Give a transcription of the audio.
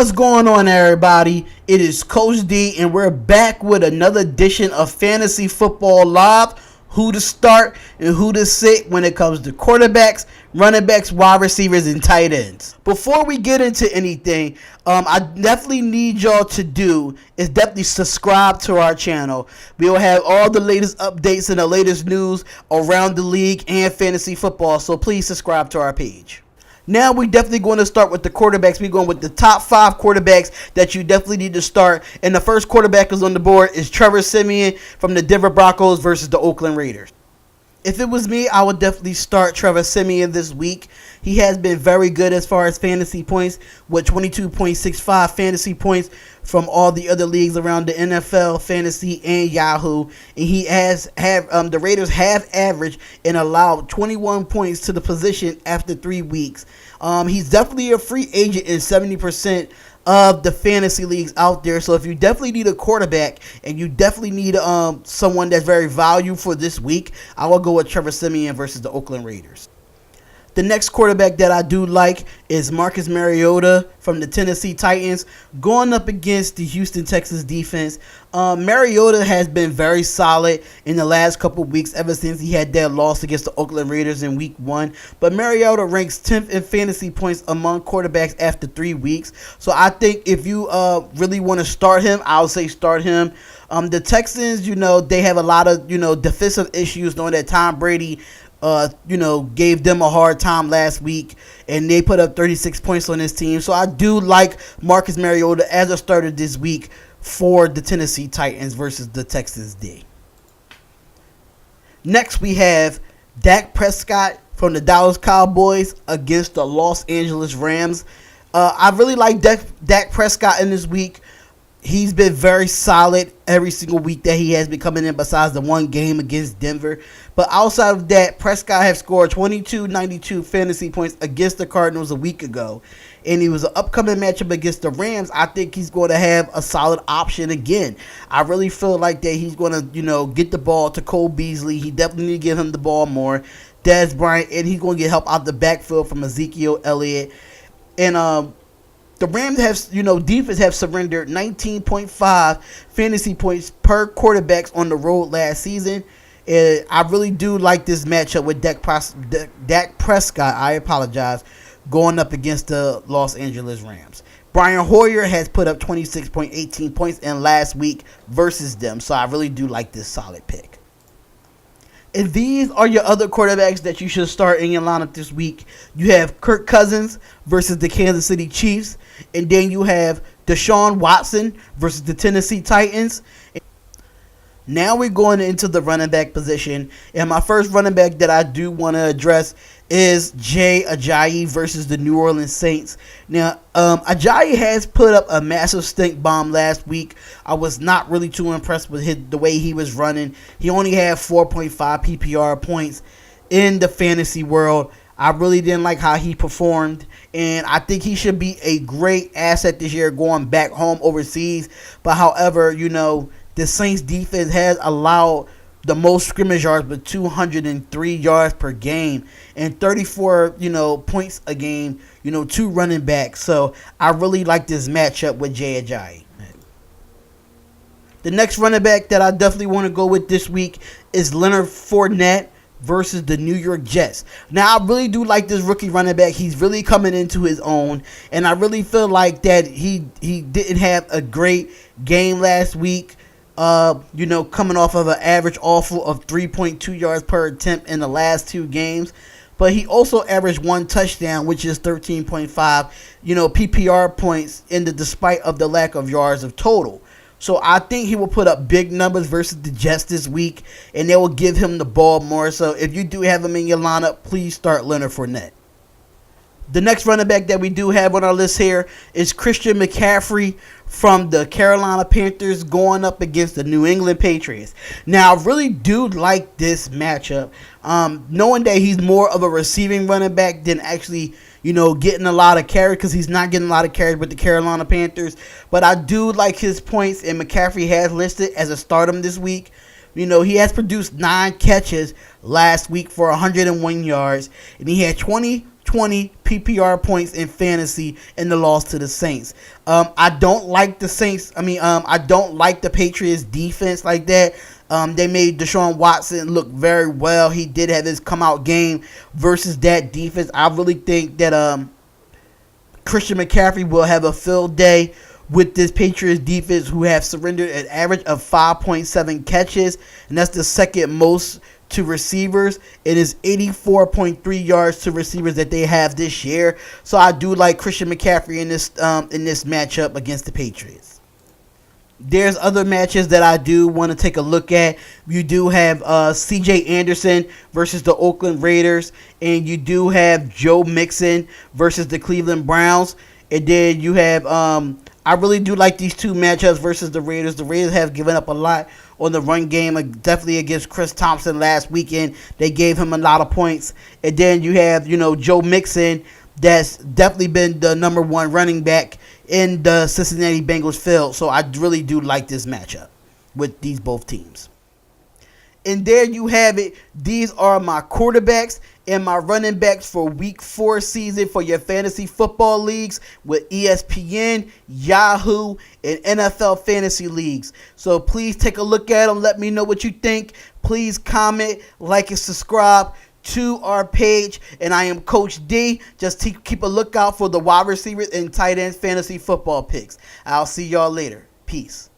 What's going on, everybody? It is Coach D, and we're back with another edition of Fantasy Football Live. Who to start and who to sit when it comes to quarterbacks, running backs, wide receivers, and tight ends. Before we get into anything, I definitely need y'all to do is definitely subscribe to our channel. We will have all the latest updates and the latest news around the league and fantasy football, so please subscribe to our page. Now we're definitely going to start with the quarterbacks. We're going with the top 5 quarterbacks that you definitely need to start. And the first quarterback is on the board is Trevor Siemian from the Denver Broncos versus the Oakland Raiders. If it was me, I would definitely start Trevor Siemian this week. He has been very good as far as fantasy points with 22.65 fantasy points from all the other leagues around the NFL, fantasy, and Yahoo. And he the Raiders have averaged and allowed 21 points to the position after 3 weeks. He's definitely a free agent in 70% of the fantasy leagues out there. So if you definitely need a quarterback and you definitely need someone that's very valuable for this week, I will go with Trevor Siemian versus the Oakland Raiders. The next quarterback that I do like is Marcus Mariota from the Tennessee Titans going up against the Houston Texans defense. Mariota has been very solid in the last couple of weeks ever since he had that loss against the Oakland Raiders in week 1. But Mariota ranks 10th in fantasy points among quarterbacks after 3 weeks. So I think if you really want to start him, I would say start him. The Texans, they have a lot of, defensive issues, knowing that Tom Brady gave them a hard time last week, and they put up 36 points on this team. So I do like Marcus Mariota as a starter this week for the Tennessee Titans versus the Texans D. Next, we have Dak Prescott from the Dallas Cowboys against the Los Angeles Rams. I really like Dak Prescott in this week. He's been very solid every single week that he has been coming in, besides the one game against Denver. But outside of that, Prescott has scored 92 fantasy points against the Cardinals a week ago. And it was an upcoming matchup against the Rams. I think he's going to have a solid option again. I really feel like that he's going to, get the ball to Cole Beasley. He definitely need to give him the ball more. Dez Bryant, and he's going to get help out the backfield from Ezekiel Elliott. And, the Rams have, defense have surrendered 19.5 fantasy points per quarterbacks on the road last season. And I really do like this matchup with Dak Prescott, going up against the Los Angeles Rams. Brian Hoyer has put up 26.18 points in last week versus them. So I really do like this solid pick. And these are your other quarterbacks that you should start in your lineup this week. You have Kirk Cousins versus the Kansas City Chiefs. And then you have Deshaun Watson versus the Tennessee Titans. Now we're going into the running back position. And my first running back that I do want to address is Jay Ajayi versus the New Orleans Saints. Now, Ajayi has put up a massive stink bomb last week. I was not really too impressed with the way he was running. He only had 4.5 PPR points in the fantasy world. I really didn't like how he performed, and I think he should be a great asset this year going back home overseas. But however, the Saints defense has allowed the most scrimmage yards with 203 yards per game and 34, points a game, 2 running backs. So I really like this matchup with Jay Ajayi. The next running back that I definitely want to go with this week is Leonard Fournette versus the New York Jets. Now, I really do like this rookie running back. He's really coming into his own, and I really feel like that he didn't have a great game last week. Coming off of an average awful of 3.2 yards per attempt in the last 2 games. But he also averaged 1 touchdown, which is 13.5, PPR points despite of the lack of yards of total. So I think he will put up big numbers versus the Jets this week, and they will give him the ball more. So if you do have him in your lineup, please start Leonard Fournette. The next running back that we do have on our list here is Christian McCaffrey from the Carolina Panthers going up against the New England Patriots. Now, I really do like this matchup, knowing that he's more of a receiving running back than actually, getting a lot of carries, because he's not getting a lot of carries with the Carolina Panthers. But I do like his points, and McCaffrey has listed as a stardom this week. He has produced 9 catches last week for 101 yards, and he had 20 PPR points in fantasy in the loss to the Saints. I don't like the Saints. I don't like the Patriots defense like that. They made Deshaun Watson look very well. He did have his come out game versus that defense. I really think that Christian McCaffrey will have a field day with this Patriots defense, who have surrendered an average of 5.7 catches, and that's the second most to receivers. It is 84.3 yards to receivers that they have this year. So I do like Christian McCaffrey in this matchup against the Patriots. There's other matches that I do want to take a look at. You do have C.J. Anderson versus the Oakland Raiders, and you do have Joe Mixon versus the Cleveland Browns. And then you have I really do like these two matchups versus the Raiders. The Raiders have given up a lot on the run game, definitely against Chris Thompson last weekend. They gave him a lot of points. And then you have, Joe Mixon, that's definitely been the number one running back in the Cincinnati Bengals field. So I really do like this matchup with these both teams. And there you have it. These are my quarterbacks and my running backs for Week 4 season for your fantasy football leagues with ESPN, Yahoo, and NFL fantasy leagues. So please take a look at them. Let me know what you think. Please comment, like, and subscribe to our page. And I am Coach D. Just keep a lookout for the wide receivers and tight ends fantasy football picks. I'll see y'all later. Peace.